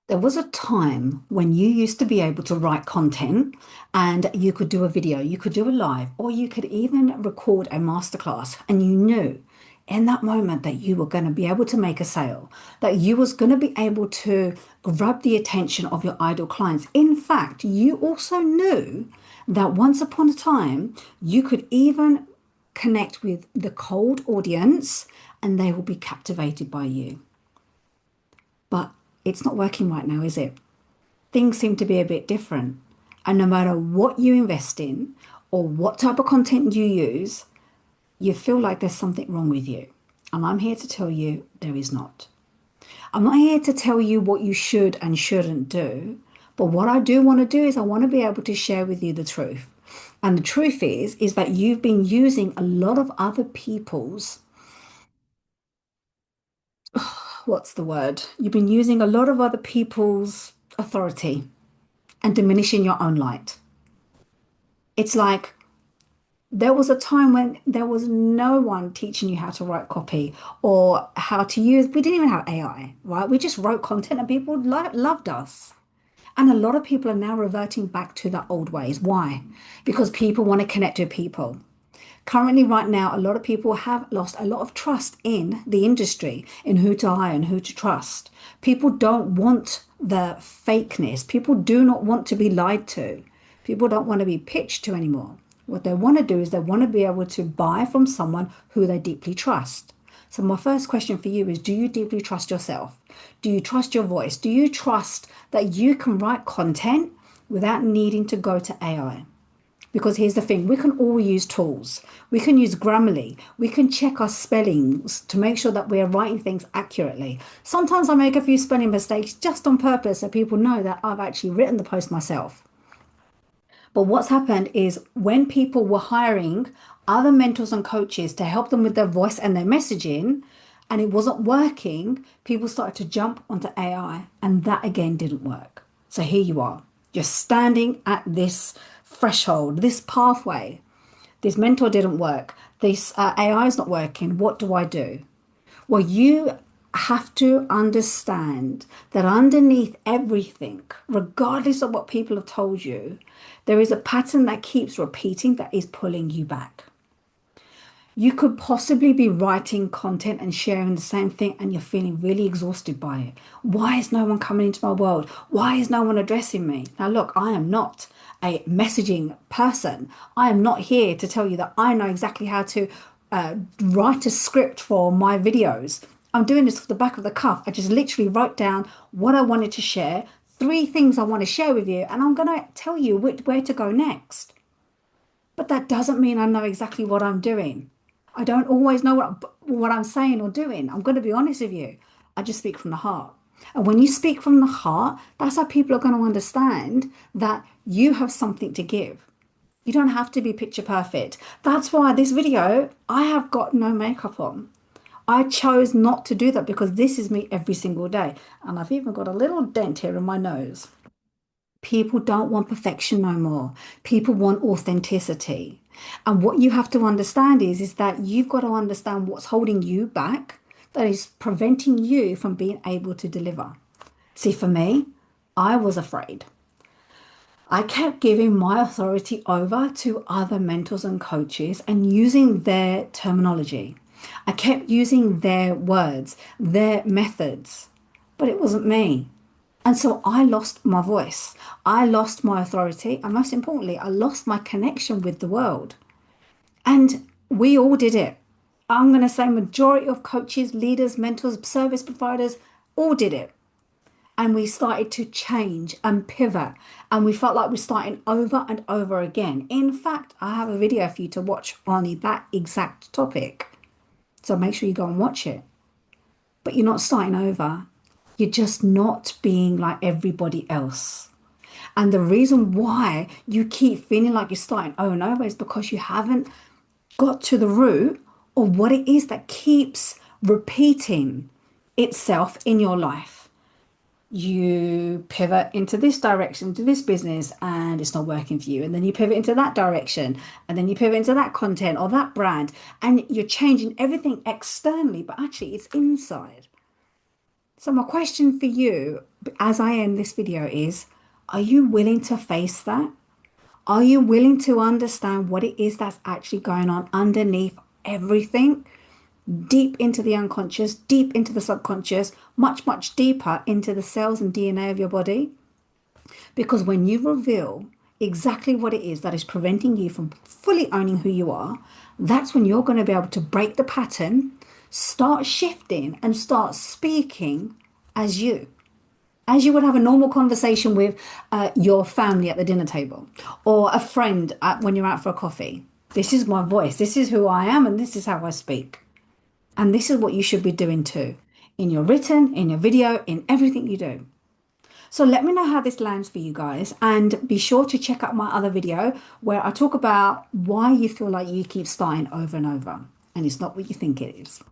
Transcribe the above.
There was a time when you used to be able to write content and you could do a video, you could do a live, or you could even record a masterclass, and you knew in that moment that you were going to be able to make a sale, that you was going to be able to grab the attention of your ideal clients. In fact, you also knew that once upon a time you could even connect with the cold audience and they will be captivated by you. But it's not working right now, is it? Things seem to be a bit different. And no matter what you invest in or what type of content you use, you feel like there's something wrong with you. And I'm here to tell you there is not. I'm not here to tell you what you should and shouldn't do. But what I do want to do is I want to be able to share with you the truth. And the truth is that you've been using a lot of other people's, what's the word? You've been using a lot of other people's authority and diminishing your own light. It's like there was a time when there was no one teaching you how to write copy or how to use, we didn't even have AI, right? We just wrote content and people loved us. And a lot of people are now reverting back to the old ways. Why? Because people want to connect with people. Currently, right now, a lot of people have lost a lot of trust in the industry, in who to hire and who to trust. People don't want the fakeness. People do not want to be lied to. People don't want to be pitched to anymore. What they want to do is they want to be able to buy from someone who they deeply trust. So, my first question for you is, do you deeply trust yourself? Do you trust your voice? Do you trust that you can write content without needing to go to AI? Because here's the thing, we can all use tools. We can use Grammarly. We can check our spellings to make sure that we're writing things accurately. Sometimes I make a few spelling mistakes just on purpose so people know that I've actually written the post myself. But what's happened is when people were hiring other mentors and coaches to help them with their voice and their messaging, and it wasn't working, people started to jump onto AI, and that again didn't work. So here you are. You're standing at this threshold, this pathway. This mentor didn't work. This AI is not working. What do I do? Well, you have to understand that underneath everything, regardless of what people have told you, there is a pattern that keeps repeating that is pulling you back. You could possibly be writing content and sharing the same thing, and you're feeling really exhausted by it. Why is no one coming into my world? Why is no one addressing me? Now, look, I am not a messaging person. I am not here to tell you that I know exactly how to write a script for my videos. I'm doing this off the back of the cuff. I just literally wrote down what I wanted to share, three things I want to share with you, and I'm going to tell you where to go next. But that doesn't mean I know exactly what I'm doing. I don't always know what I'm saying or doing. I'm going to be honest with you. I just speak from the heart. And when you speak from the heart, that's how people are going to understand that you have something to give. You don't have to be picture perfect. That's why this video, I have got no makeup on. I chose not to do that because this is me every single day. And I've even got a little dent here in my nose. People don't want perfection no more. People want authenticity. And what you have to understand is that you've got to understand what's holding you back, that is preventing you from being able to deliver. See, for me, I was afraid. I kept giving my authority over to other mentors and coaches and using their terminology. I kept using their words, their methods, but it wasn't me. And so I lost my voice. I lost my authority. And most importantly, I lost my connection with the world. And we all did it. I'm going to say majority of coaches, leaders, mentors, service providers all did it. And we started to change and pivot. And we felt like we're starting over and over again. In fact, I have a video for you to watch on that exact topic. So make sure you go and watch it. But you're not starting over. You're just not being like everybody else. And the reason why you keep feeling like you're starting over and over is because you haven't got to the root of what it is that keeps repeating itself in your life. You pivot into this direction, to this business, and it's not working for you. And then you pivot into that direction, and then you pivot into that content or that brand, and you're changing everything externally, but actually it's inside. So my question for you as I end this video is, are you willing to face that? Are you willing to understand what it is that's actually going on underneath everything? Deep into the unconscious, deep into the subconscious, much, much deeper into the cells and DNA of your body. Because when you reveal exactly what it is that is preventing you from fully owning who you are, that's when you're going to be able to break the pattern, start shifting, and start speaking as you. As you would have a normal conversation with your family at the dinner table or a friend when you're out for a coffee. This is my voice. This is who I am, and this is how I speak. And this is what you should be doing too in your written, in your video, in everything you do. So let me know how this lands for you guys, and be sure to check out my other video where I talk about why you feel like you keep starting over and over and it's not what you think it is.